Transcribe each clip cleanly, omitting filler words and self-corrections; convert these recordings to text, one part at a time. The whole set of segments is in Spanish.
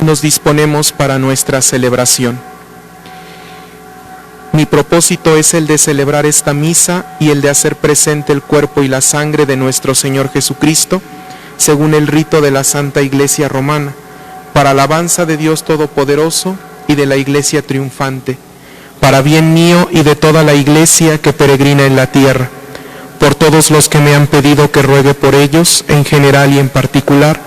nos disponemos para nuestra celebración. Mi propósito es el de celebrar esta misa y el de hacer presente el cuerpo y la sangre de nuestro Señor Jesucristo, según el rito de la Santa Iglesia Romana, para alabanza de Dios Todopoderoso y de la Iglesia triunfante, para bien mío y de toda la Iglesia que peregrina en la tierra, por todos los que me han pedido que ruegue por ellos, en general y en particular,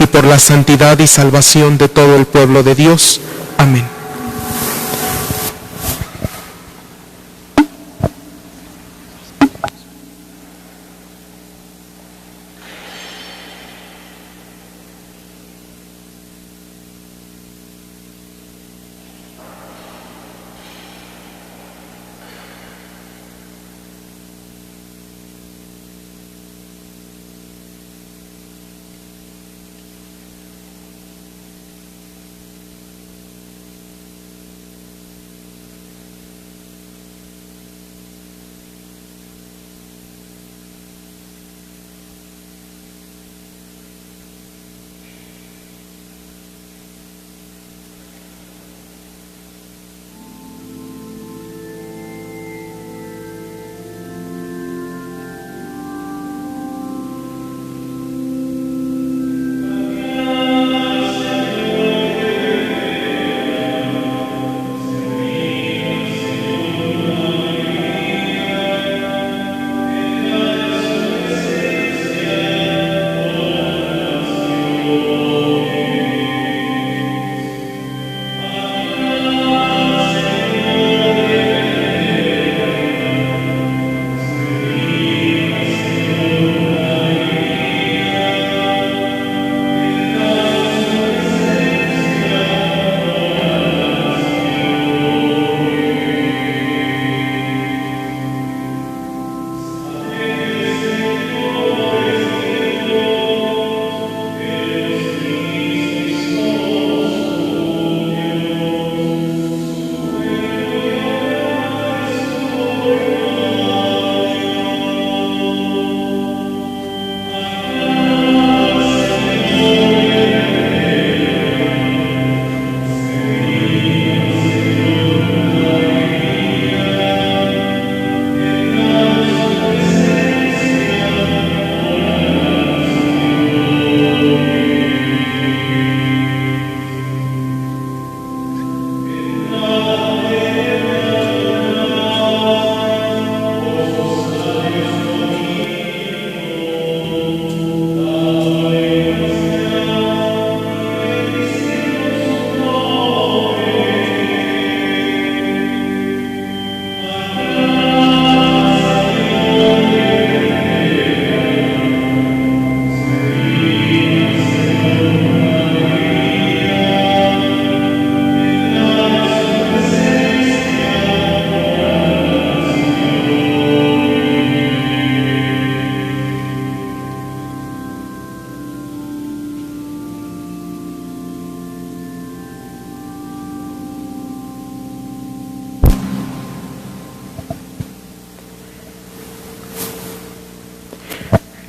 y por la santidad y salvación de todo el pueblo de Dios. Amén.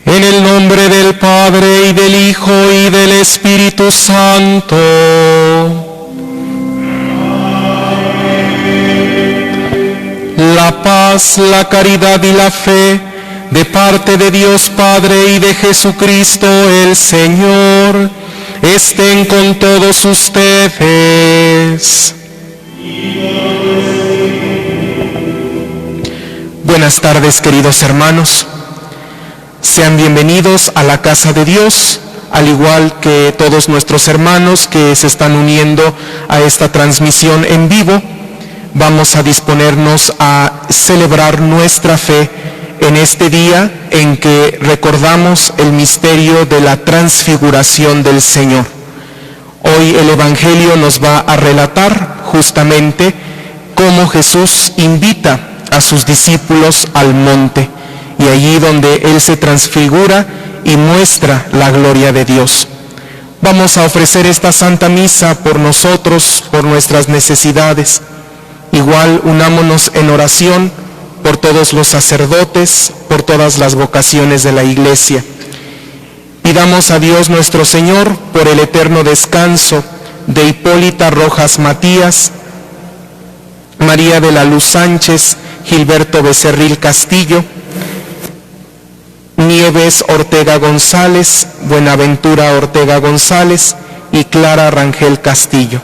En el nombre del Padre, y del Hijo, y del Espíritu Santo. La paz, la caridad y la fe, de parte de Dios Padre y de Jesucristo el Señor, estén con todos ustedes. Buenas tardes, queridos hermanos. Sean bienvenidos a la casa de Dios, al igual que todos nuestros hermanos que se están uniendo a esta transmisión en vivo. Vamos a disponernos a celebrar nuestra fe en este día en que recordamos el misterio de la transfiguración del Señor. Hoy el Evangelio nos va a relatar justamente cómo Jesús invita a sus discípulos al monte, y allí donde Él se transfigura y muestra la gloria de Dios. Vamos a ofrecer esta Santa Misa por nosotros, por nuestras necesidades. Igual unámonos en oración por todos los sacerdotes, por todas las vocaciones de la Iglesia. Pidamos a Dios nuestro Señor por el eterno descanso de Hipólita Rojas Matías, María de la Luz Sánchez, Gilberto Becerril Castillo, Nieves Ortega González, Buenaventura Ortega González y Clara Rangel Castillo.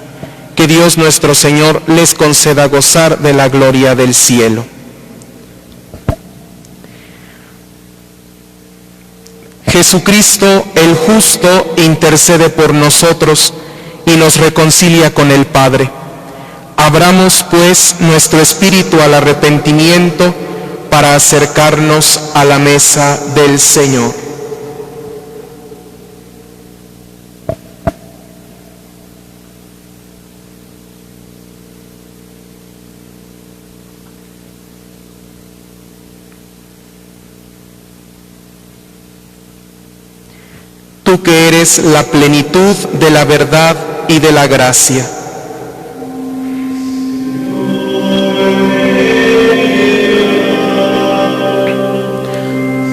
Que Dios nuestro Señor les conceda gozar de la gloria del cielo. Jesucristo el justo intercede por nosotros y nos reconcilia con el Padre. Abramos pues nuestro espíritu al arrepentimiento para acercarnos a la mesa del Señor. Tú que eres la plenitud de la verdad y de la gracia.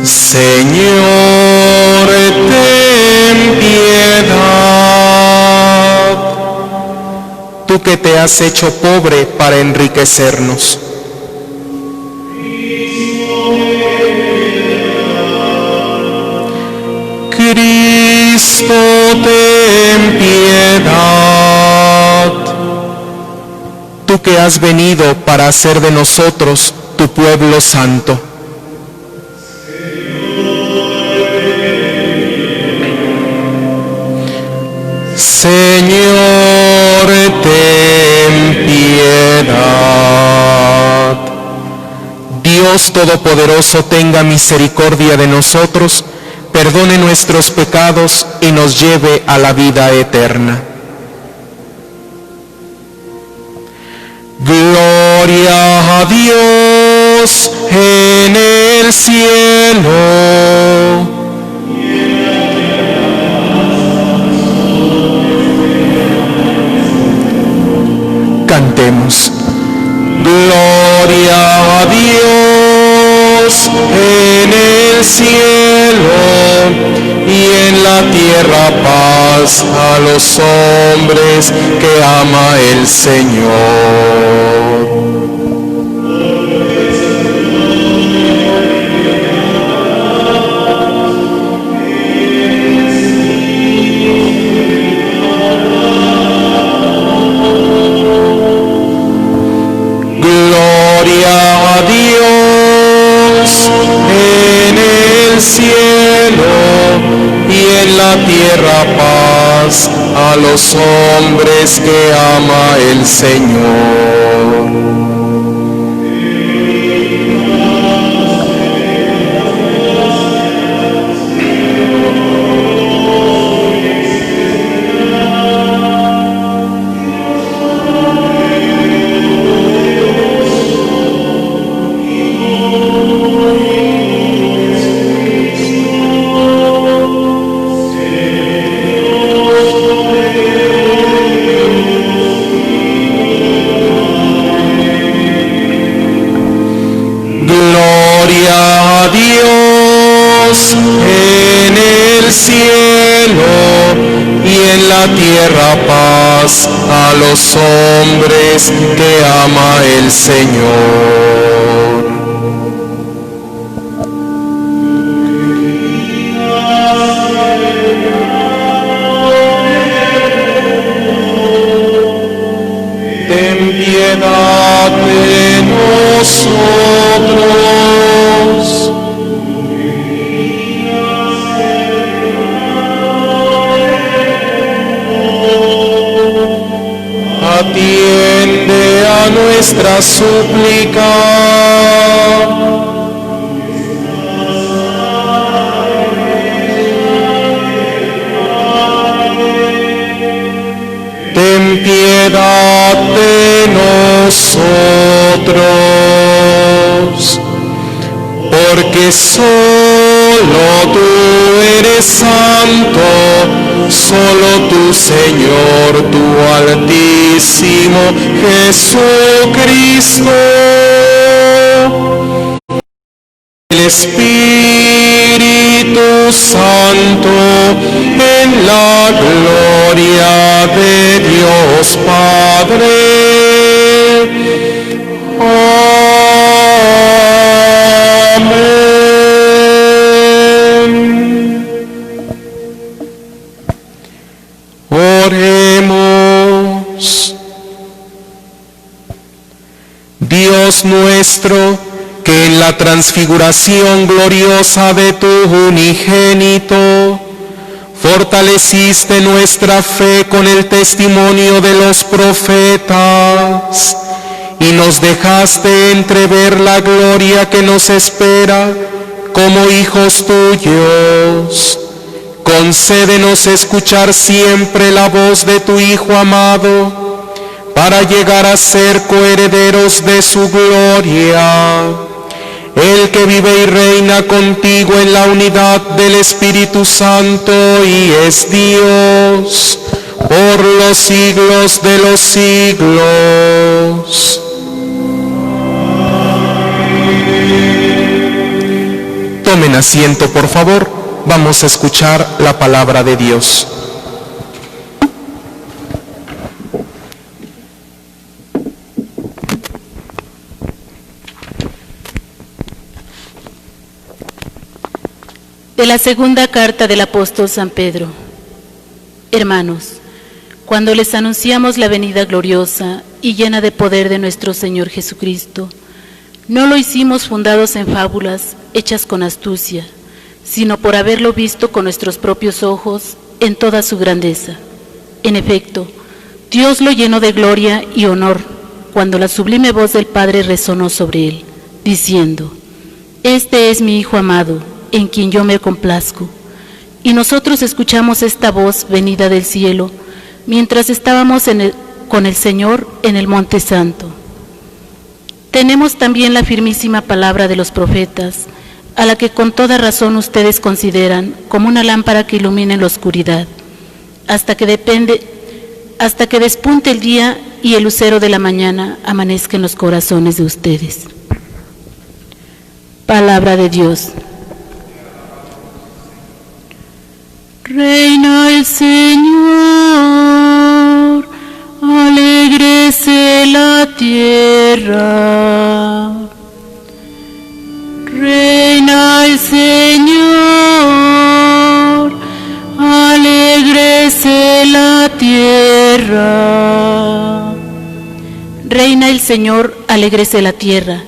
Señor, ten piedad. Tú que te has hecho pobre para enriquecernos. Cristo, ten piedad. Tú que has venido para hacer de nosotros tu pueblo santo. Señor, ten piedad. Dios Todopoderoso, tenga misericordia de nosotros, perdone nuestros pecados y nos lleve a la vida eterna. Gloria a Dios en el cielo. Cantemos. Gloria a Dios en el cielo y en la tierra paz a los hombres que ama el Señor. Gloria a Dios en el cielo y en la tierra paz a los hombres que ama el Señor. Gloria a Dios en el cielo y en la tierra paz a los hombres que ama el Señor. Ten piedad de nosotros. Atiende a nuestra súplica. Ten piedad de nosotros, porque solo tú eres santo, solo tú, Señor, tu Altísimo Jesucristo. El Espíritu Santo en la gloria de Dios Dios Padre. Amén. Oremos. Dios nuestro, que en la transfiguración gloriosa de tu unigénito fortaleciste nuestra fe con el testimonio de los profetas y nos dejaste entrever la gloria que nos espera como hijos tuyos. Concédenos escuchar siempre la voz de tu Hijo amado, para llegar a ser coherederos de su gloria. El que vive y reina contigo en la unidad del Espíritu Santo y es Dios por los siglos de los siglos. Tomen asiento, por favor. Vamos a escuchar la palabra de Dios. De la segunda carta del apóstol San Pedro. Hermanos, cuando les anunciamos la venida gloriosa y llena de poder de nuestro Señor Jesucristo, no lo hicimos fundados en fábulas hechas con astucia, sino por haberlo visto con nuestros propios ojos en toda su grandeza. En efecto, Dios lo llenó de gloria y honor cuando la sublime voz del Padre resonó sobre él, diciendo: Este es mi Hijo amado, en quien yo me complazco. Y nosotros escuchamos esta voz venida del cielo, mientras estábamos con el Señor en el Monte Santo. Tenemos también la firmísima palabra de los profetas, a la que con toda razón ustedes consideran como una lámpara que ilumina en la oscuridad, hasta que despunte el día y el lucero de la mañana amanezca en los corazones de ustedes. Palabra de Dios. Reina el Señor, alégrese la tierra. Reina el Señor, alégrese la tierra. Reina el Señor, alégrese la tierra.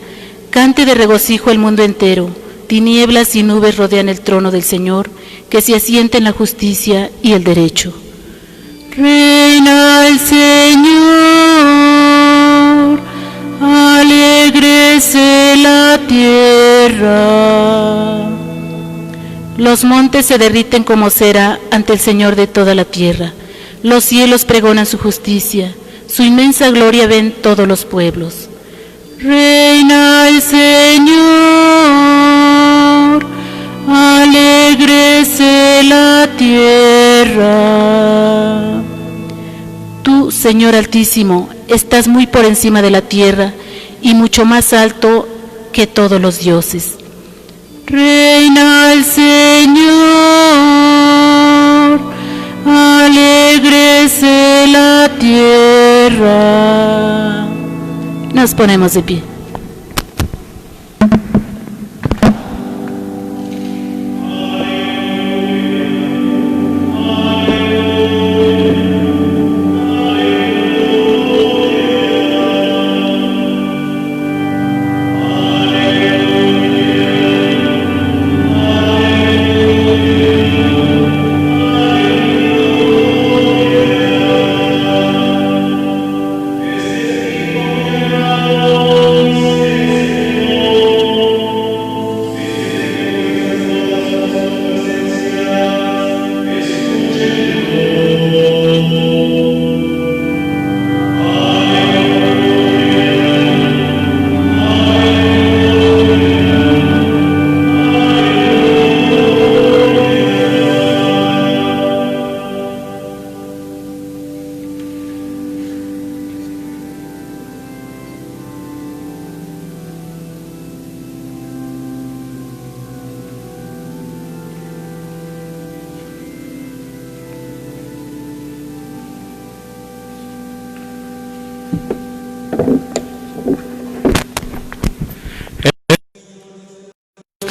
Cante de regocijo el mundo entero. Tinieblas y nubes rodean el trono del Señor, que se asienta en la justicia y el derecho. Reina el Señor, alégrese la tierra. Los montes se derriten como cera ante el Señor de toda la tierra. Los cielos pregonan su justicia, su inmensa gloria ven todos los pueblos. Reina el Señor, alégrese la tierra. Tú, Señor Altísimo, estás muy por encima de la tierra y mucho más alto que todos los dioses. Reina el Señor, alégrese la tierra. Nos ponemos de pie.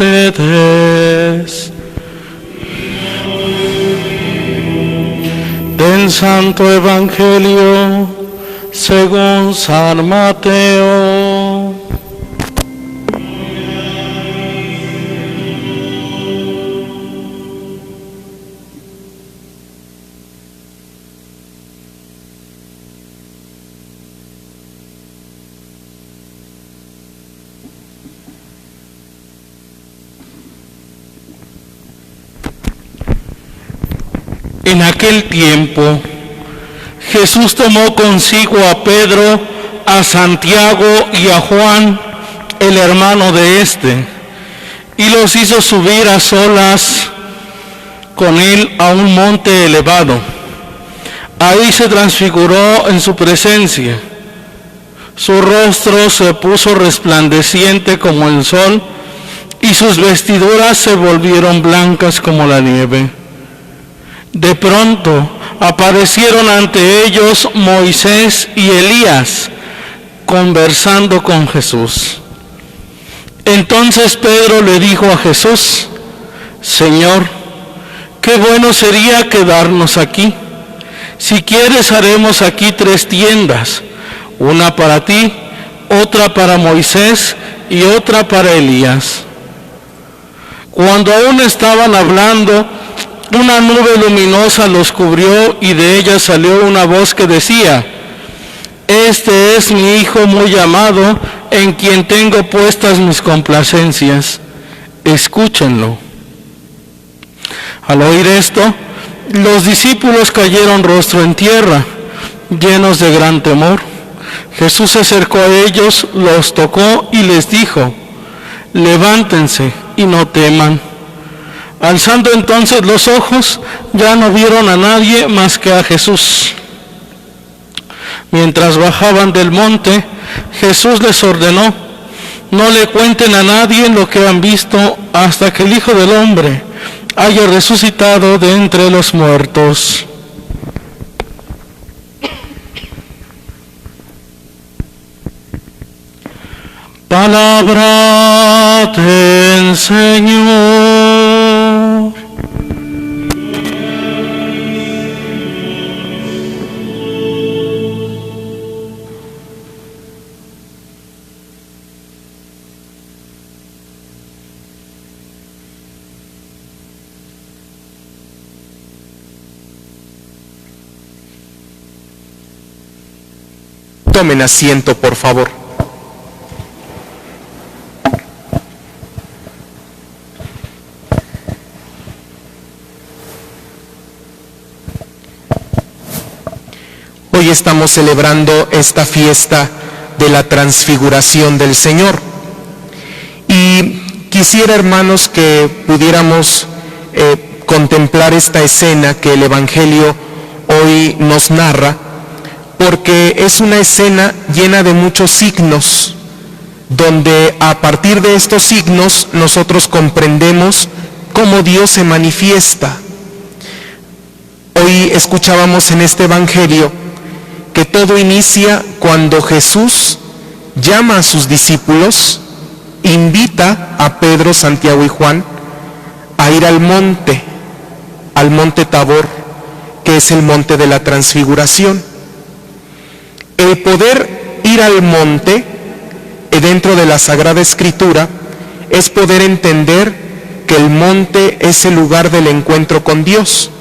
ustedes. Del Santo Evangelio según San Mateo. En aquel tiempo, Jesús tomó consigo a Pedro, a Santiago y a Juan, el hermano de éste, y los hizo subir a solas con él a un monte elevado. Ahí se transfiguró en su presencia. Su rostro se puso resplandeciente como el sol, y sus vestiduras se volvieron blancas como la nieve. De pronto aparecieron ante ellos Moisés y Elías, conversando con Jesús. Entonces Pedro le dijo a Jesús: Señor, qué bueno sería quedarnos aquí. Si quieres, haremos aquí 3 tiendas, una para ti, otra para Moisés y otra para Elías. Cuando aún estaban hablando, una nube luminosa los cubrió y de ella salió una voz que decía: Este es mi Hijo muy amado, en quien tengo puestas mis complacencias. Escúchenlo. Al oír esto, los discípulos cayeron rostro en tierra, llenos de gran temor. Jesús se acercó a ellos, los tocó y les dijo: Levántense y no teman. Alzando entonces los ojos, ya no vieron a nadie más que a Jesús. Mientras bajaban del monte, Jesús les ordenó: no le cuenten a nadie lo que han visto hasta que el Hijo del Hombre haya resucitado de entre los muertos. Palabra del Señor. Tomen asiento, por favor. Hoy estamos celebrando esta fiesta de la transfiguración del Señor. Y quisiera, hermanos, que pudiéramos contemplar esta escena que el Evangelio hoy nos narra, porque es una escena llena de muchos signos, donde a partir de estos signos nosotros comprendemos cómo Dios se manifiesta. Hoy escuchábamos en este Evangelio que todo inicia cuando Jesús llama a sus discípulos, invita a Pedro, Santiago y Juan a ir al monte Tabor, que es el monte de la transfiguración. El poder ir al monte dentro de la Sagrada Escritura es poder entender que el monte es el lugar del encuentro con Dios.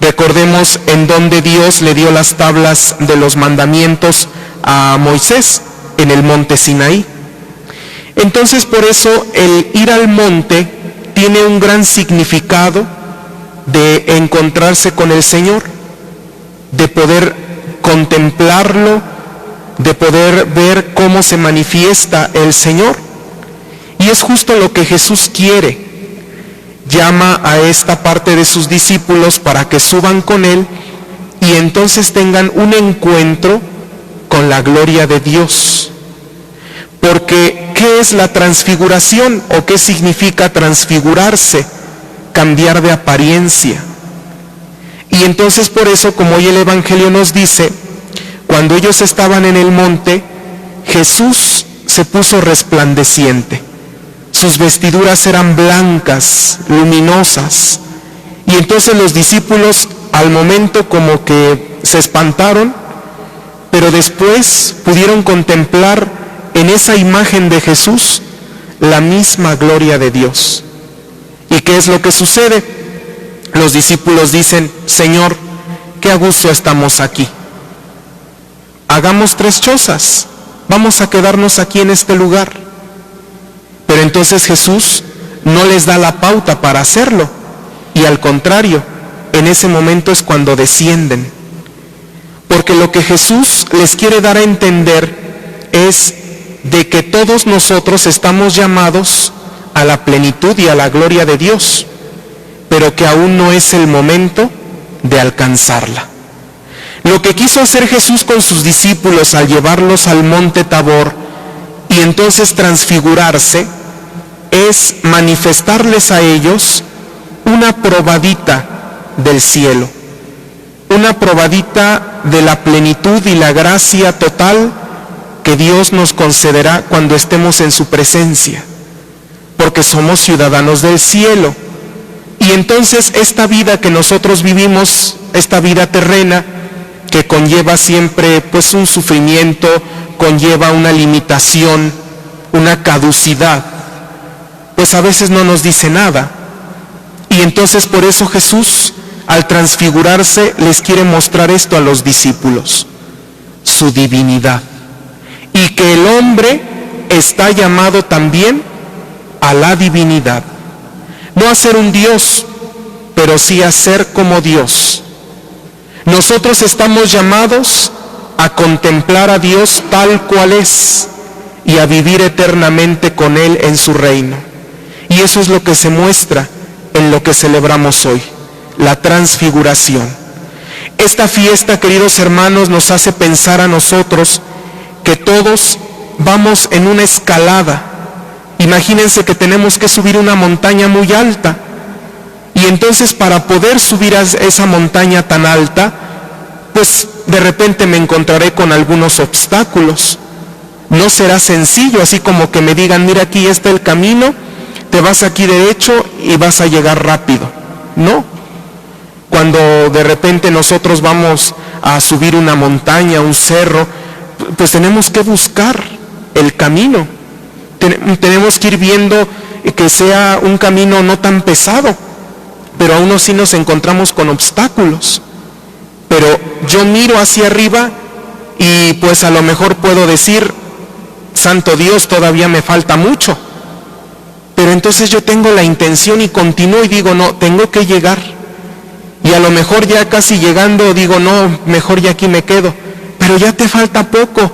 Recordemos en donde Dios le dio las tablas de los mandamientos a Moisés, en el monte Sinaí. Entonces, por eso el ir al monte tiene un gran significado de encontrarse con el Señor, de poder contemplarlo, de poder ver cómo se manifiesta el Señor. Y es justo lo que Jesús quiere. Llama a esta parte de sus discípulos para que suban con Él y entonces tengan un encuentro con la gloria de Dios. Porque, ¿qué es la transfiguración o qué significa transfigurarse? Cambiar de apariencia. Y entonces por eso, como hoy el Evangelio nos dice, cuando ellos estaban en el monte, Jesús se puso resplandeciente. sus vestiduras eran blancas, luminosas. Y entonces los discípulos al momento como que se espantaron, pero después pudieron contemplar en esa imagen de Jesús la misma gloria de Dios. ¿Y qué es lo que sucede? Los discípulos dicen: Señor, qué a gusto estamos aquí. Hagamos 3 chozas, vamos a quedarnos aquí en este lugar. Pero entonces Jesús no les da la pauta para hacerlo, y al contrario, en ese momento es cuando descienden. Porque lo que Jesús les quiere dar a entender es de que todos nosotros estamos llamados a la plenitud y a la gloria de Dios, pero que aún no es el momento de alcanzarla. Lo que quiso hacer Jesús con sus discípulos al llevarlos al monte Tabor y entonces transfigurarse, es manifestarles a ellos una probadita del cielo, una probadita de la plenitud y la gracia total que Dios nos concederá cuando estemos en su presencia, porque somos ciudadanos del cielo. Y entonces esta vida que nosotros vivimos, esta vida terrena, que conlleva siempre pues un sufrimiento, conlleva una limitación, una caducidad, pues a veces no nos dice nada. Y entonces por eso Jesús, al transfigurarse, les quiere mostrar esto a los discípulos, su divinidad, y que el hombre está llamado también a la divinidad, no a ser un Dios, pero sí a ser como Dios. Nosotros estamos llamados a contemplar a Dios tal cual es y a vivir eternamente con Él en su reino. Y eso es lo que se muestra en lo que celebramos hoy, la transfiguración. Esta fiesta, queridos hermanos, nos hace pensar a nosotros que todos vamos en una escalada. Imagínense que tenemos que subir una montaña muy alta, y entonces para poder subir a esa montaña tan alta, pues de repente me encontraré con algunos obstáculos. No será sencillo, así como que me digan: mira, aquí está el camino, te vas aquí derecho y vas a llegar rápido. No. Cuando de repente nosotros vamos a subir una montaña, un cerro, pues tenemos que buscar el camino. Tenemos que ir viendo que sea un camino no tan pesado, pero aún así nos encontramos con obstáculos. Pero yo miro hacia arriba y pues a lo mejor puedo decir: santo Dios, todavía me falta mucho. Pero entonces yo tengo la intención y continúo y digo: no, tengo que llegar. Y a lo mejor ya casi llegando digo: no, mejor ya aquí me quedo. Pero ya te falta poco.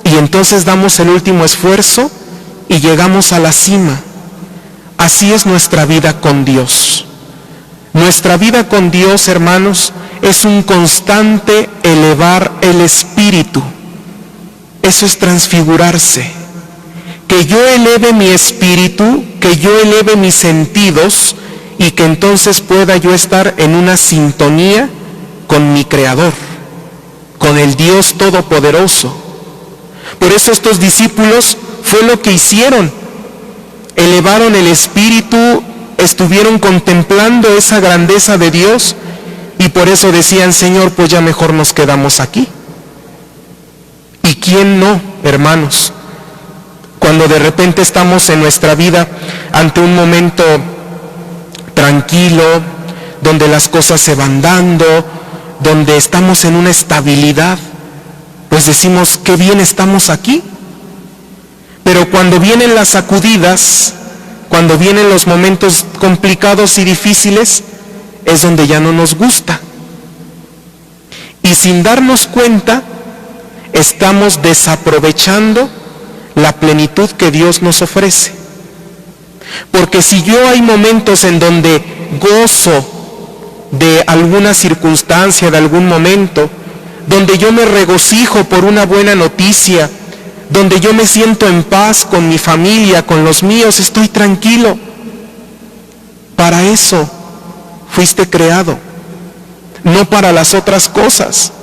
Y entonces damos el último esfuerzo y llegamos a la cima. Así es nuestra vida con Dios. Nuestra vida con Dios, hermanos, es un constante elevar el espíritu. Eso es transfigurarse. Que yo eleve mi espíritu, que yo eleve mis sentidos, y que entonces pueda yo estar en una sintonía con mi Creador, con el Dios Todopoderoso. Por eso estos discípulos fue lo que hicieron. Elevaron el espíritu, estuvieron contemplando esa grandeza de Dios, y por eso decían: Señor, pues ya mejor nos quedamos aquí. ¿Y quién no, hermanos? Cuando de repente estamos en nuestra vida ante un momento tranquilo, donde las cosas se van dando, donde estamos en una estabilidad, pues decimos: qué bien estamos aquí. Pero cuando vienen las sacudidas, cuando vienen los momentos complicados y difíciles, es donde ya no nos gusta. Y sin darnos cuenta, estamos desaprovechando la plenitud que Dios nos ofrece. Porque si yo hay momentos en donde gozo de alguna circunstancia, de algún momento, donde yo me regocijo por una buena noticia, donde yo me siento en paz con mi familia, con los míos, estoy tranquilo. Para eso fuiste creado, no para las otras cosas.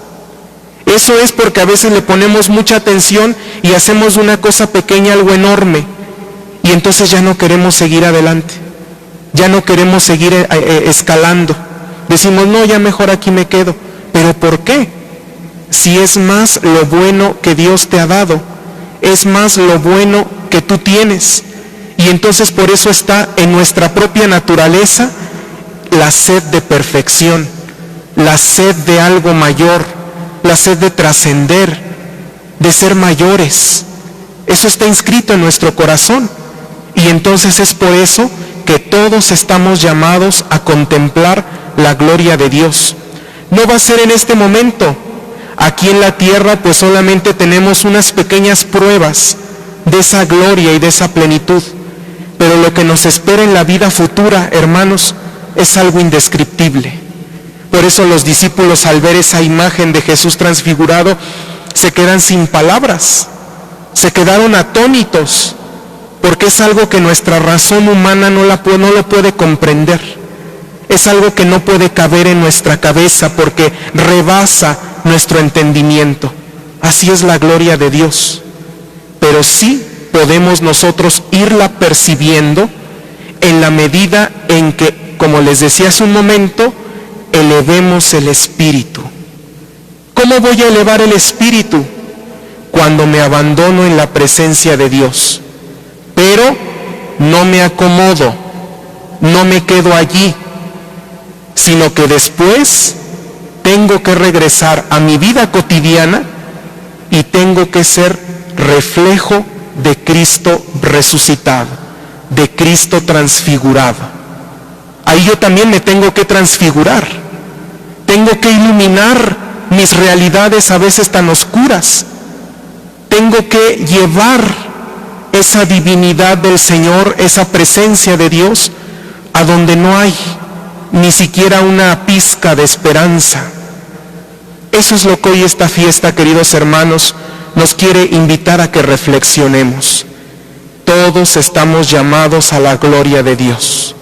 Eso es porque a veces le ponemos mucha atención y hacemos de una cosa pequeña algo enorme. Y entonces ya no queremos seguir adelante, ya no queremos seguir escalando. Decimos, no, ya mejor aquí me quedo. ¿Pero por qué? Si es más lo bueno que Dios te ha dado, es más lo bueno que tú tienes. Y entonces por eso está en nuestra propia naturaleza la sed de perfección, la sed de algo mayor, la sed de trascender, de ser mayores. Eso está inscrito en nuestro corazón. Y entonces es por eso que todos estamos llamados a contemplar la gloria de Dios. No va a ser en este momento. Aquí en la tierra pues solamente tenemos unas pequeñas pruebas de esa gloria y de esa plenitud. Pero lo que nos espera en la vida futura, hermanos, es algo indescriptible. Por eso los discípulos, al ver esa imagen de Jesús transfigurado, se quedan sin palabras, se quedaron atónitos, porque es algo que nuestra razón humana no lo puede comprender. Es algo que no puede caber en nuestra cabeza porque rebasa nuestro entendimiento. Así es la gloria de Dios. Pero sí podemos nosotros irla percibiendo en la medida en que, como les decía hace un momento, elevemos el espíritu. ¿Cómo voy a elevar el espíritu? Cuando me abandono en la presencia de Dios. Pero no me acomodo, no me quedo allí, sino que después tengo que regresar a mi vida cotidiana y tengo que ser reflejo de Cristo resucitado, de Cristo transfigurado. Ahí yo también me tengo que transfigurar, tengo que iluminar mis realidades a veces tan oscuras, tengo que llevar esa divinidad del Señor, esa presencia de Dios, a donde no hay ni siquiera una pizca de esperanza. Eso es lo que hoy esta fiesta, queridos hermanos, nos quiere invitar a que reflexionemos. Todos estamos llamados a la gloria de Dios.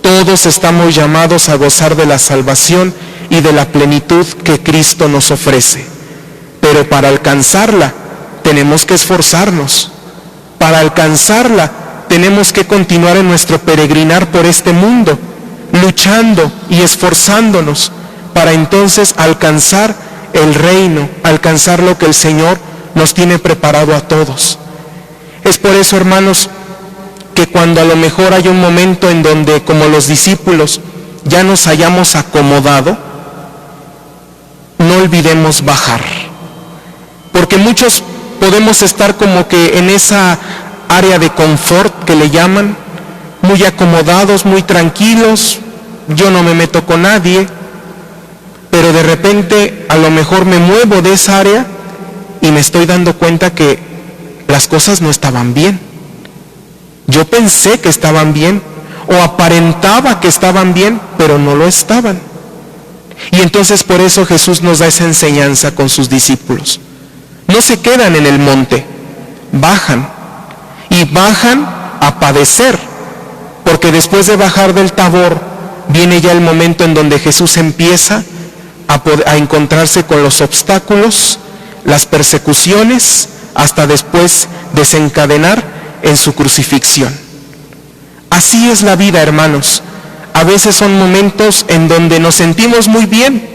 Todos estamos llamados a gozar de la salvación y de la plenitud que Cristo nos ofrece. Pero para alcanzarla tenemos que esforzarnos. Para alcanzarla tenemos que continuar en nuestro peregrinar por este mundo, luchando y esforzándonos para entonces alcanzar el reino, alcanzar lo que el Señor nos tiene preparado a todos. Es por eso, hermanos, que cuando a lo mejor hay un momento en donde, como los discípulos, ya nos hayamos acomodado, no olvidemos bajar. Porque muchos podemos estar como que en esa área de confort que le llaman, muy acomodados, muy tranquilos, yo no me meto con nadie, pero de repente a lo mejor me muevo de esa área y me estoy dando cuenta que las cosas no estaban bien. Yo pensé que estaban bien, o aparentaba que estaban bien, pero no lo estaban. Y entonces por eso Jesús nos da esa enseñanza con sus discípulos. No se quedan en el monte, bajan, y bajan a padecer, porque después de bajar del Tabor, viene ya el momento en donde Jesús empieza a encontrarse con los obstáculos, las persecuciones, hasta después desencadenar en su crucifixión. Así es la vida, hermanos. A veces son momentos en donde nos sentimos muy bien,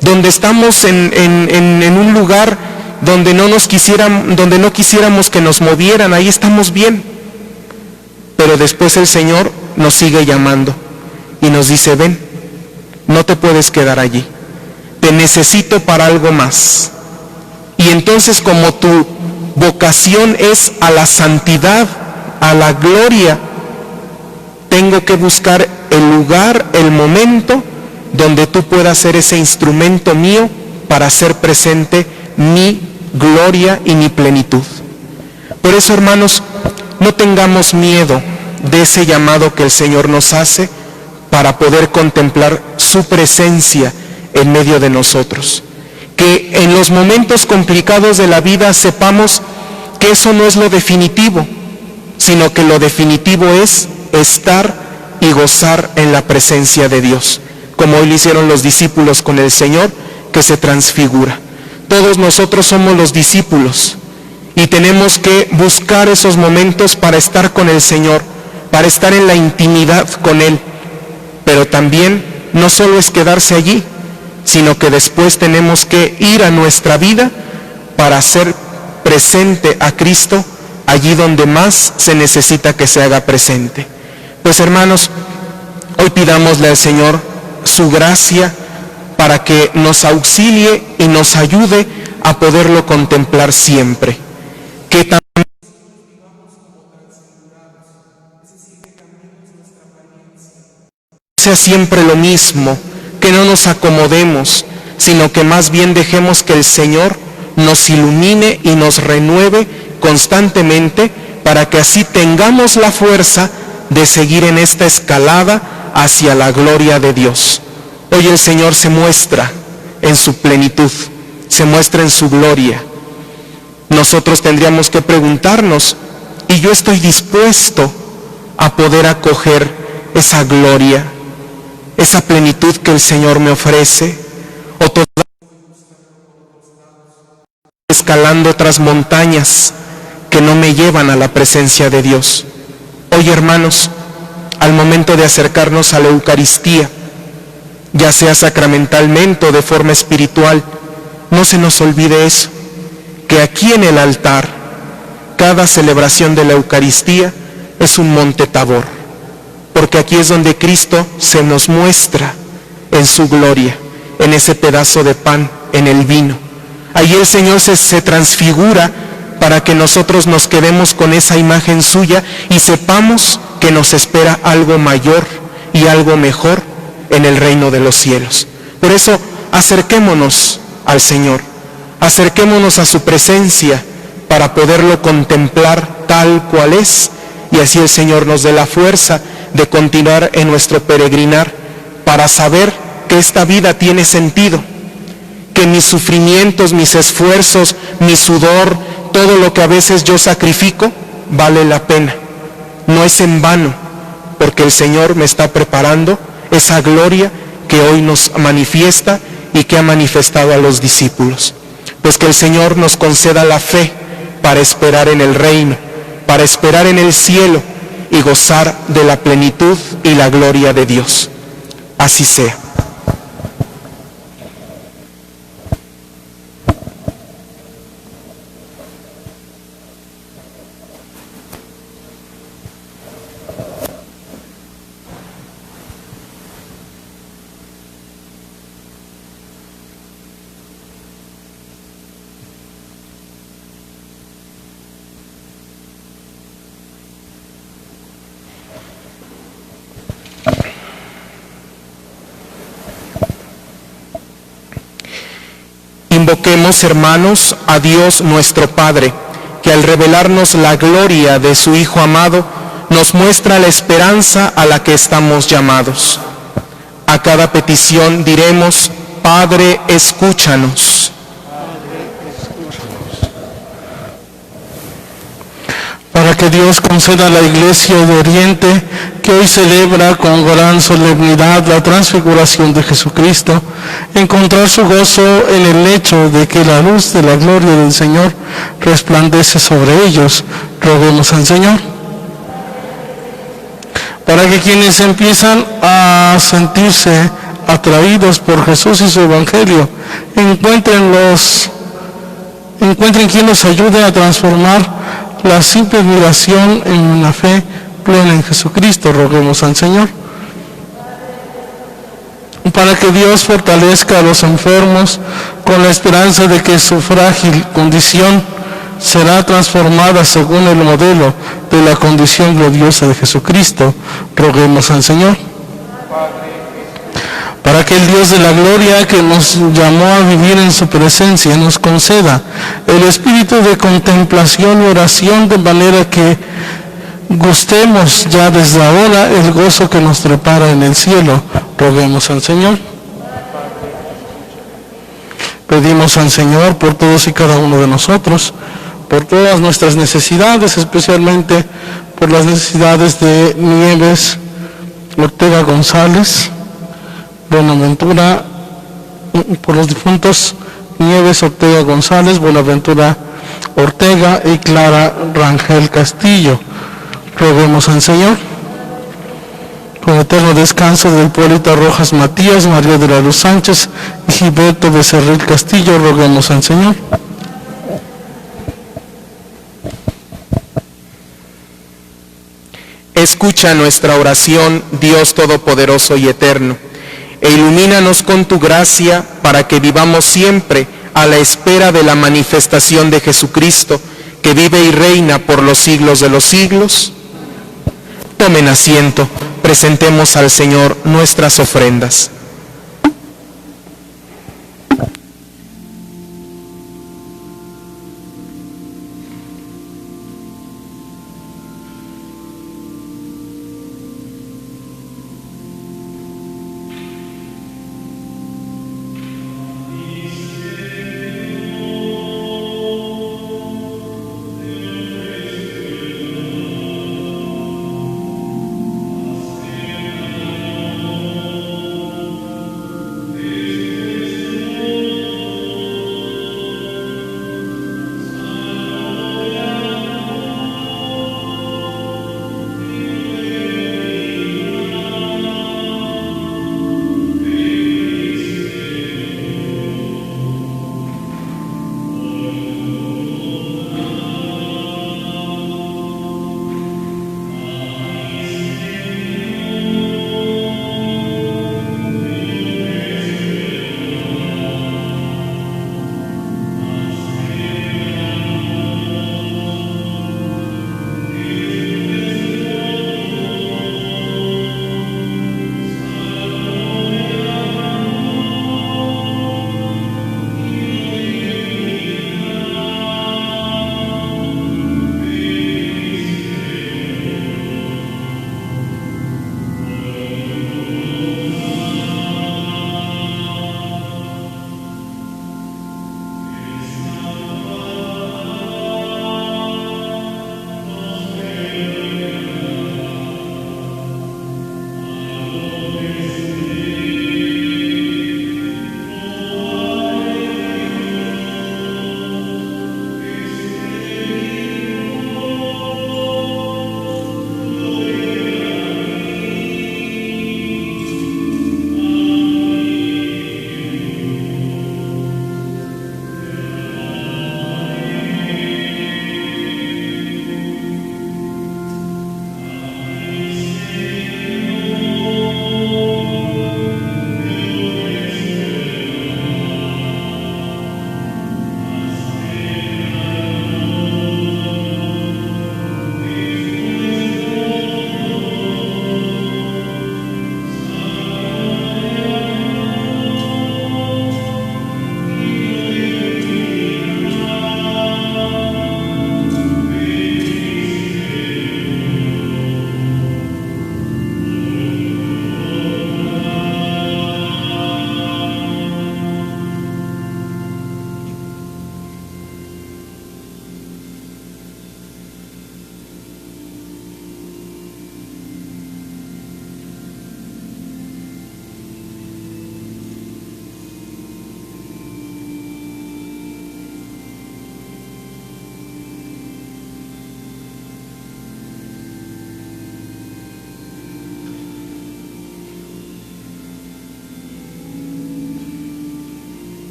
donde estamos en un lugar donde donde no quisiéramos que nos movieran, ahí estamos bien. Pero después el Señor nos sigue llamando y nos dice, ven, no te puedes quedar allí, te necesito para algo más. Y entonces, como tu vocación es a la santidad, a la gloria, tengo que buscar el lugar, el momento donde tú puedas ser ese instrumento mío para hacer presente mi gloria y mi plenitud. Por eso, hermanos, no tengamos miedo de ese llamado que el Señor nos hace para poder contemplar su presencia en medio de nosotros. Que en los momentos complicados de la vida sepamos que eso no es lo definitivo, sino que lo definitivo es estar y gozar en la presencia de Dios, como hoy lo hicieron los discípulos con el Señor que se transfigura. Todos nosotros somos los discípulos Y tenemos que buscar esos momentos para estar con el Señor, para estar en la intimidad con Él. Pero también no solo es quedarse allí, sino que después tenemos que ir a nuestra vida para hacer presente a Cristo allí donde más se necesita que se haga presente. Pues hermanos, hoy pidámosle al Señor su gracia para que nos auxilie y nos ayude a poderlo contemplar siempre. Que también sea siempre lo mismo, que no nos acomodemos, sino que más bien dejemos que el Señor nos ilumine y nos renueve constantemente para que así tengamos la fuerza de seguir en esta escalada hacia la gloria de Dios. Hoy el Señor se muestra en su plenitud, se muestra en su gloria. Nosotros tendríamos que preguntarnos, ¿y yo estoy dispuesto a poder acoger esa gloria, esa plenitud que el Señor me ofrece? ¿O todavía escalando otras montañas que no me llevan a la presencia de Dios? Hoy, hermanos, al momento de acercarnos a la Eucaristía, ya sea sacramentalmente o de forma espiritual, no se nos olvide eso, que aquí en el altar, cada celebración de la Eucaristía es un monte Tabor, porque aquí es donde Cristo se nos muestra en su gloria, en ese pedazo de pan, en el vino. Allí el Señor se transfigura para que nosotros nos quedemos con esa imagen suya y sepamos que nos espera algo mayor y algo mejor en el reino de los cielos. Por eso, acerquémonos al Señor, acerquémonos a su presencia para poderlo contemplar tal cual es, y así el Señor nos dé la fuerza de continuar en nuestro peregrinar para saber que esta vida tiene sentido, que mis sufrimientos, mis esfuerzos, mi sudor, todo lo que a veces yo sacrifico, vale la pena. No es en vano, porque el Señor me está preparando esa gloria que hoy nos manifiesta y que ha manifestado a los discípulos. Pues que el Señor nos conceda la fe para esperar en el reino, para esperar en el cielo y gozar de la plenitud y la gloria de Dios. Así sea. Invoquemos, hermanos, a Dios nuestro Padre, que al revelarnos la gloria de su Hijo amado, nos muestra la esperanza a la que estamos llamados. A cada petición diremos, Padre, escúchanos. Para que Dios conceda a la Iglesia de Oriente, que hoy celebra con gran solemnidad la transfiguración de Jesucristo, encontrar su gozo en el hecho de que la luz de la gloria del Señor resplandece sobre ellos. Roguemos al Señor. Para que quienes empiezan a sentirse atraídos por Jesús y su Evangelio, encuentren quien los ayude a transformar la simple admiración en una fe plena en Jesucristo. Roguemos al Señor. Para que Dios fortalezca a los enfermos con la esperanza de que su frágil condición será transformada según el modelo de la condición gloriosa de Jesucristo. Roguemos al Señor. Para que el Dios de la gloria, que nos llamó a vivir en su presencia, nos conceda el espíritu de contemplación y oración, de manera que gustemos ya desde ahora el gozo que nos prepara en el cielo. Roguemos al Señor. Pedimos al Señor por todos y cada uno de nosotros, por todas nuestras necesidades, especialmente por las necesidades de Nieves Ortega González, Buenaventura, por los difuntos Nieves Ortega González, Buenaventura Ortega y Clara Rangel Castillo. Roguemos al Señor. Con eterno descanso de Hipólita Rojas Matías, María de la Luz Sánchez y Gilberto Becerril Castillo, roguemos al Señor. Escucha nuestra oración, Dios Todopoderoso y Eterno, e ilumínanos con tu gracia para que vivamos siempre a la espera de la manifestación de Jesucristo, que vive y reina por los siglos de los siglos. Tomen asiento, presentemos al Señor nuestras ofrendas.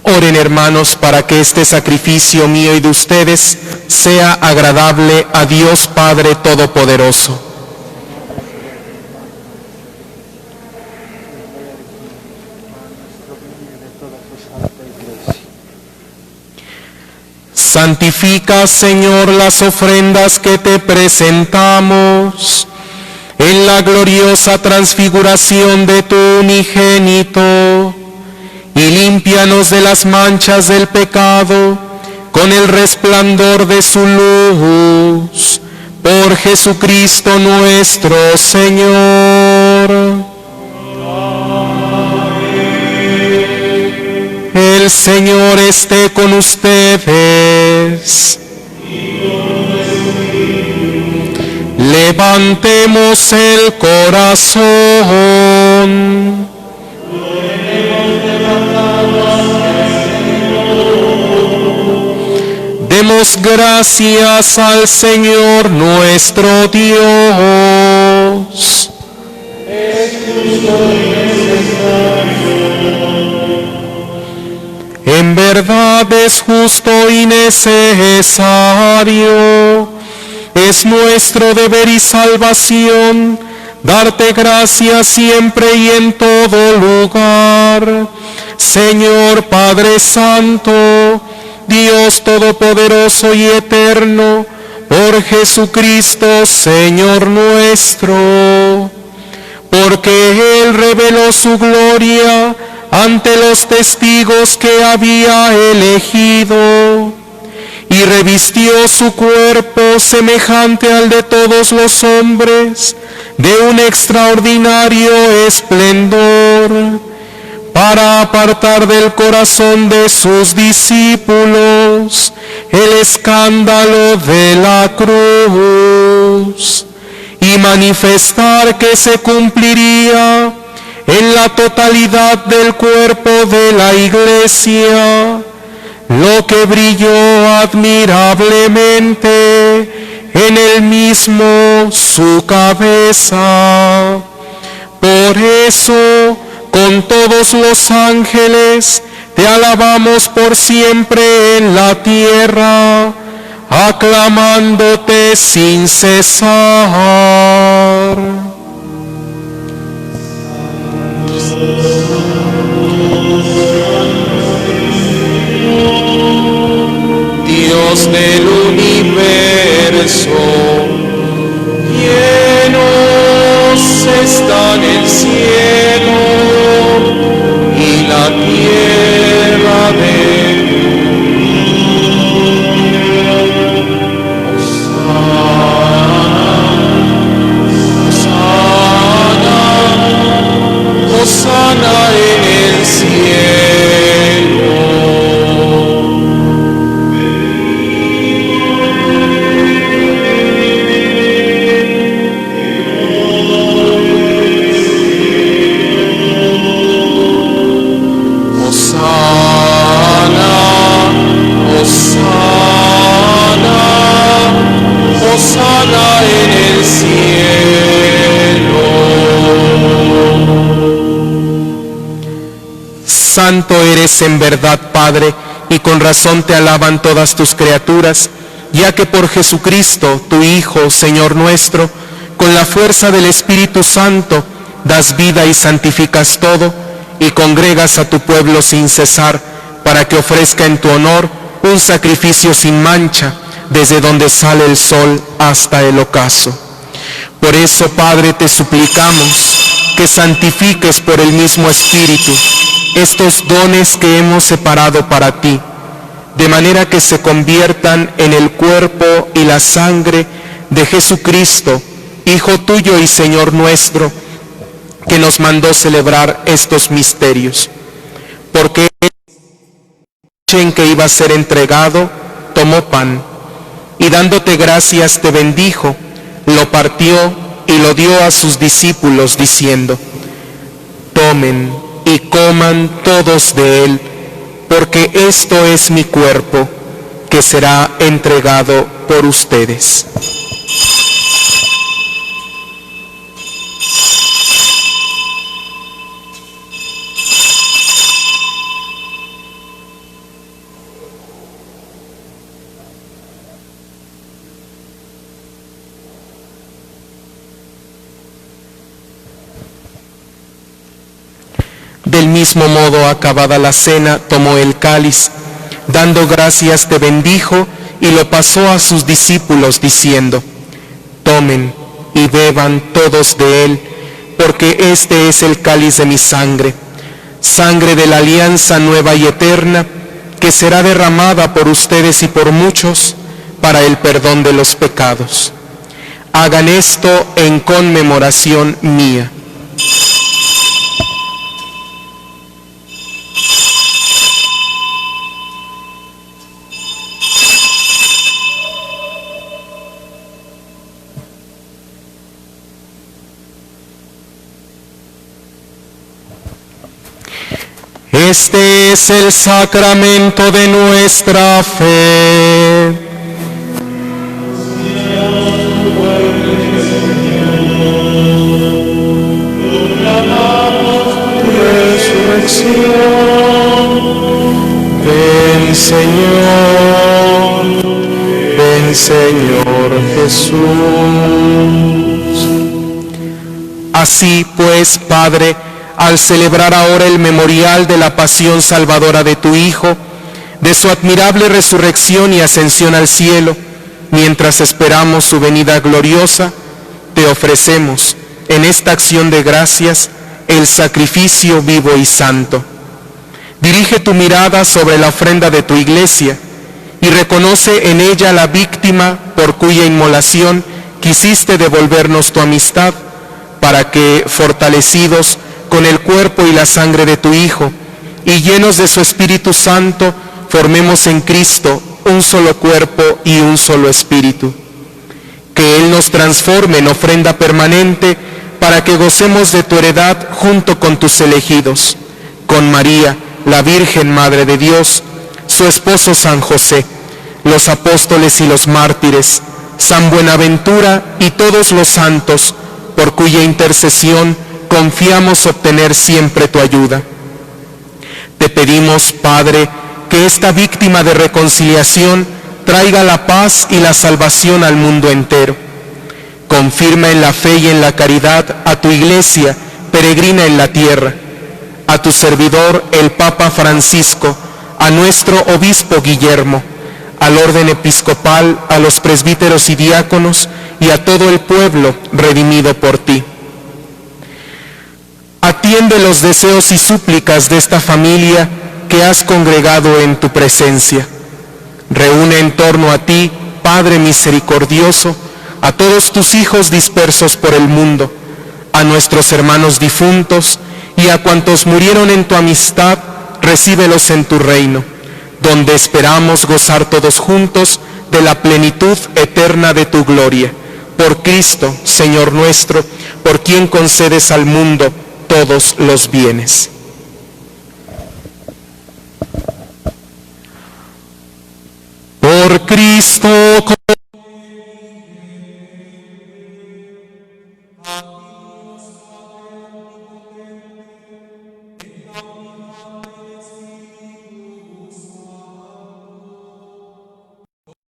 Oren, hermanos, para que este sacrificio mío y de ustedes sea agradable a Dios Padre Todopoderoso. Santifica, Señor, las ofrendas que te presentamos en la gloriosa transfiguración de tu unigénito, y límpianos de las manchas del pecado con el resplandor de su luz, Por Jesucristo nuestro Señor. El Señor esté con ustedes. Levantemos el corazón. Demos gracias al Señor nuestro Dios. En verdad es justo y necesario, es nuestro deber y salvación, darte gracias siempre y en todo lugar. Señor Padre Santo, Dios Todopoderoso y Eterno, por Jesucristo, Señor nuestro, porque Él reveló su gloria ante los testigos que había elegido, y revistió su cuerpo semejante al de todos los hombres, de un extraordinario esplendor, para apartar del corazón de sus discípulos el escándalo de la cruz, y manifestar que se cumpliría en la totalidad del cuerpo de la Iglesia lo que brilló admirablemente en él mismo su cabeza. Por eso, con todos los ángeles, te alabamos por siempre en la tierra, aclamándote sin cesar. Dios del universo, llenos están el cielo y la tierra de Hosana en el cielo. Hosana, Hosana, Hosana en el cielo. Santo eres en verdad, Padre, y con razón te alaban todas tus criaturas, ya que por Jesucristo, tu Hijo, Señor nuestro, con la fuerza del Espíritu Santo, das vida y santificas todo, y congregas a tu pueblo sin cesar, para que ofrezca en tu honor un sacrificio sin mancha, desde donde sale el sol hasta el ocaso. Por eso, Padre, te suplicamos que santifiques por el mismo Espíritu estos dones que hemos separado para ti, de manera que se conviertan en el cuerpo y la sangre de Jesucristo, Hijo tuyo y Señor nuestro, que nos mandó celebrar estos misterios. Porque en que iba a ser entregado, tomó pan, y dándote gracias te bendijo, lo partió y lo dio a sus discípulos, diciendo: tomen y coman todos de él, porque esto es mi cuerpo, que será entregado por ustedes. Del mismo modo, acabada la cena, tomó el cáliz, dando gracias te bendijo y lo pasó a sus discípulos, diciendo: tomen y beban todos de él, porque este es el cáliz de mi sangre, sangre de la alianza nueva y eterna, que será derramada por ustedes y por muchos para el perdón de los pecados. Hagan esto en conmemoración mía. Este es el sacramento de nuestra fe. Ven, Señor, ven, Señor Jesús. Así pues, Padre, al celebrar ahora el memorial de la pasión salvadora de tu Hijo, de su admirable resurrección y ascensión al cielo, mientras esperamos su venida gloriosa, te ofrecemos en esta acción de gracias el sacrificio vivo y santo. Dirige tu mirada sobre la ofrenda de tu Iglesia y reconoce en ella la víctima por cuya inmolación quisiste devolvernos tu amistad, para que, fortalecidos con el cuerpo y la sangre de tu Hijo, y llenos de su Espíritu Santo, formemos en Cristo un solo cuerpo y un solo espíritu. Que Él nos transforme en ofrenda permanente, para que gocemos de tu heredad junto con tus elegidos, con María, la Virgen Madre de Dios, su esposo San José, los apóstoles y los mártires, San Buenaventura y todos los santos, por cuya intercesión confiamos obtener siempre tu ayuda. Te pedimos, Padre, que esta víctima de reconciliación traiga la paz y la salvación al mundo entero. Confirma en la fe y en la caridad a tu Iglesia, peregrina en la tierra, a tu servidor, el Papa Francisco, a nuestro Obispo Guillermo, al orden episcopal, a los presbíteros y diáconos, y a todo el pueblo redimido por ti. Atiende los deseos y súplicas de esta familia que has congregado en tu presencia. Reúne en torno a ti, Padre misericordioso, a todos tus hijos dispersos por el mundo, a nuestros hermanos difuntos y a cuantos murieron en tu amistad, recíbelos en tu reino, donde esperamos gozar todos juntos de la plenitud eterna de tu gloria. Por Cristo, Señor nuestro, por quien concedes al mundo todos los bienes. Por Cristo,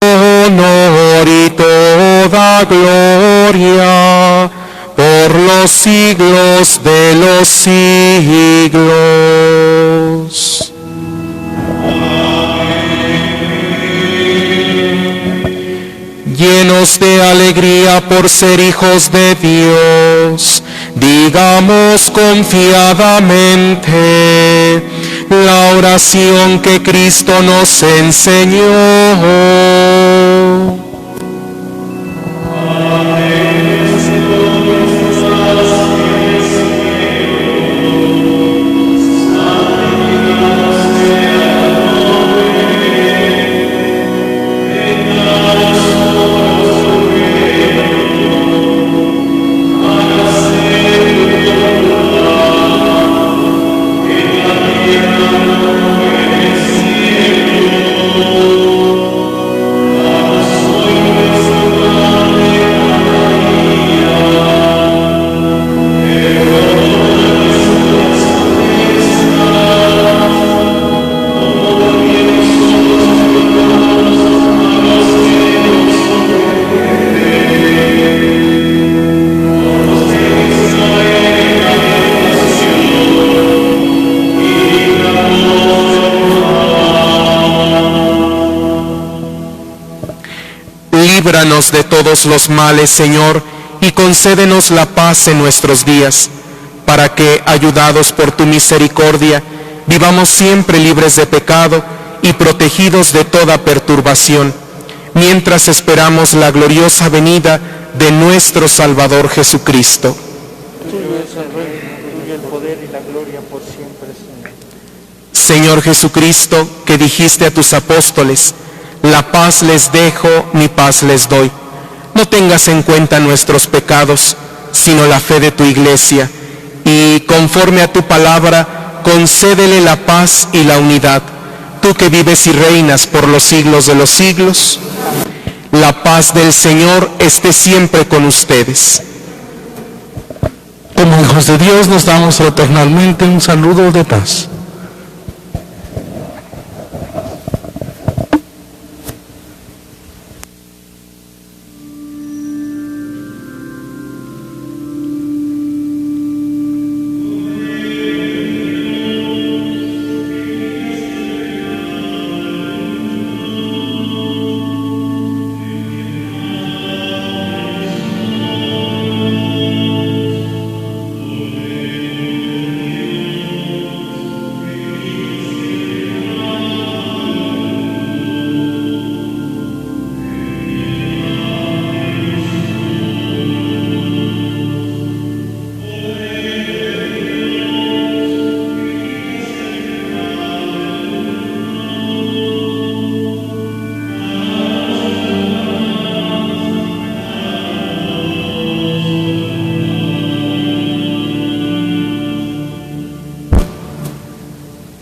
honor y toda gloria por los siglos de los siglos. Llenos de alegría por ser hijos de Dios, digamos confiadamente la oración que Cristo nos enseñó. Líbranos de todos los males, Señor, y concédenos la paz en nuestros días, para que, ayudados por tu misericordia, vivamos siempre libres de pecado y protegidos de toda perturbación, mientras esperamos la gloriosa venida de nuestro Salvador Jesucristo. Tuyo es el reino, tuyo el poder y la gloria por siempre, Señor. Señor Jesucristo, que dijiste a tus apóstoles, la paz les dejo, mi paz les doy. No tengas en cuenta nuestros pecados, sino la fe de tu Iglesia, y conforme a tu palabra, concédele la paz y la unidad. Tú que vives y reinas por los siglos de los siglos, la paz del Señor esté siempre con ustedes. Como hijos de Dios nos damos fraternalmente un saludo de paz.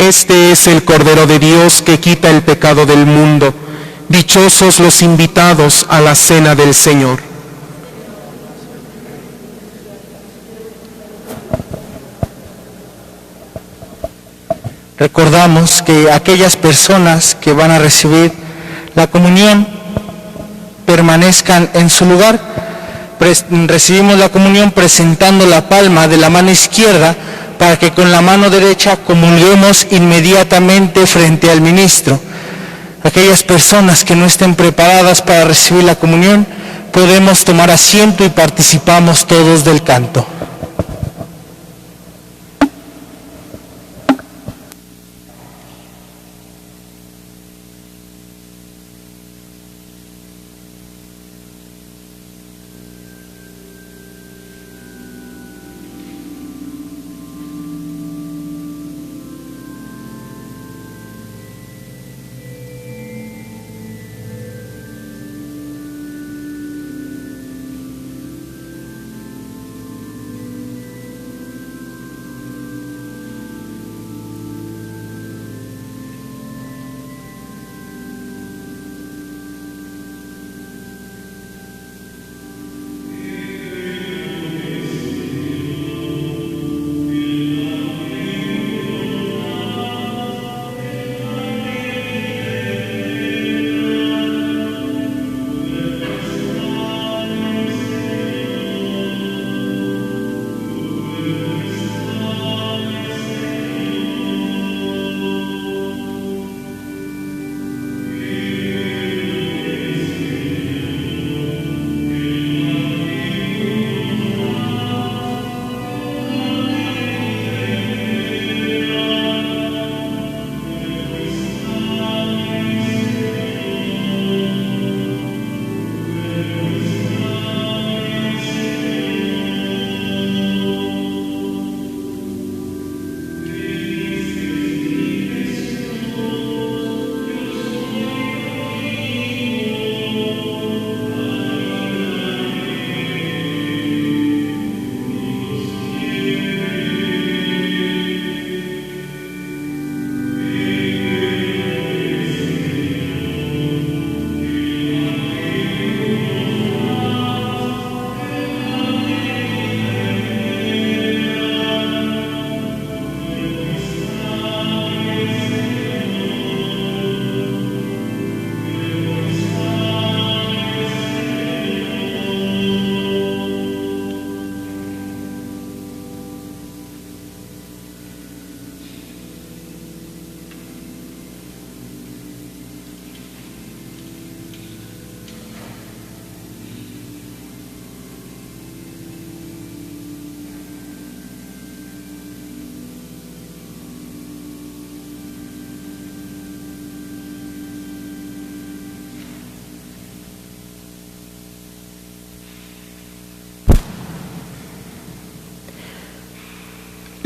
Este es el Cordero de Dios que quita el pecado del mundo. Dichosos los invitados a la cena del Señor. Recordamos que aquellas personas que van a recibir la comunión permanezcan en su lugar. Recibimos la comunión presentando la palma de la mano izquierda para que con la mano derecha comulguemos inmediatamente frente al ministro. Aquellas personas que no estén preparadas para recibir la comunión, podemos tomar asiento y participamos todos del canto.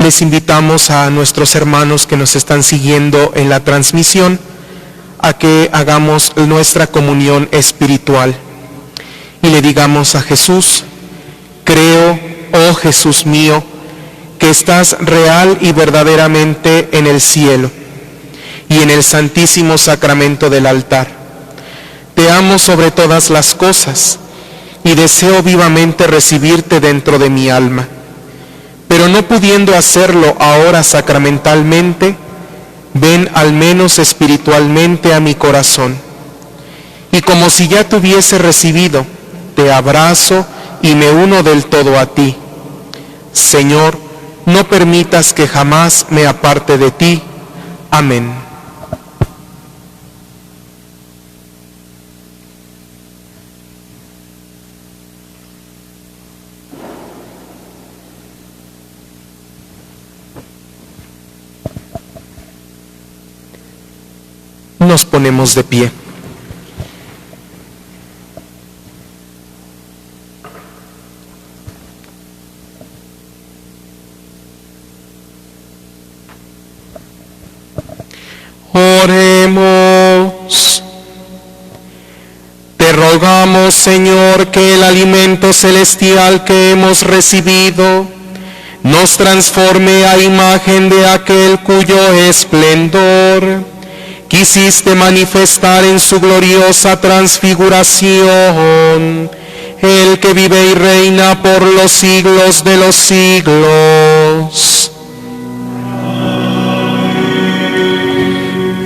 les invitamos a nuestros hermanos que nos están siguiendo en la transmisión a que hagamos nuestra comunión espiritual y le digamos a Jesús: creo, oh Jesús mío, que estás real y verdaderamente en el cielo y en el santísimo sacramento del altar. Te amo sobre todas las cosas y deseo vivamente recibirte dentro de mi alma, pero no pudiendo hacerlo ahora sacramentalmente, ven al menos espiritualmente a mi corazón. Y como si ya te hubiese recibido, te abrazo y me uno del todo a ti. Señor, no permitas que jamás me aparte de ti. Amén. Nos ponemos de pie. Oremos. Te rogamos, Señor, que el alimento celestial que hemos recibido nos transforme a imagen de aquel cuyo esplendor quisiste manifestar en su gloriosa transfiguración, el que vive y reina por los siglos de los siglos.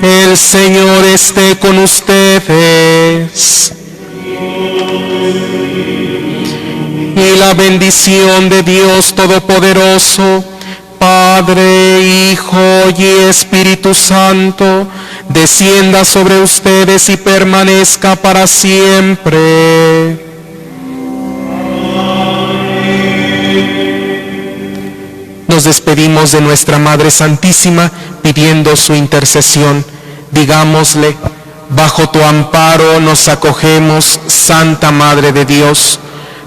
El Señor esté con ustedes. Y la bendición de Dios Todopoderoso, Padre, Hijo y Espíritu Santo, descienda sobre ustedes y permanezca para siempre. Nos despedimos de nuestra Madre Santísima pidiendo su intercesión. Digámosle: bajo tu amparo nos acogemos, Santa Madre de Dios.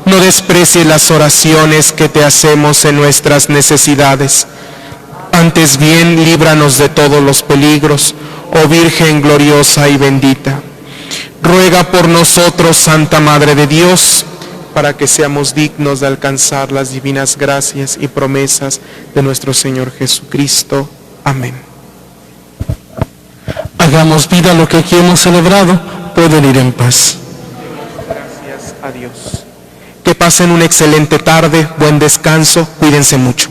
No desprecies las oraciones que te hacemos en nuestras necesidades. Antes bien, líbranos de todos los peligros, oh Virgen gloriosa y bendita. Ruega por nosotros, Santa Madre de Dios, para que seamos dignos de alcanzar las divinas gracias y promesas de nuestro Señor Jesucristo. Amén. Hagamos vida lo que aquí hemos celebrado. Pueden ir en paz. Gracias a Dios. Que pasen una excelente tarde, buen descanso, cuídense mucho.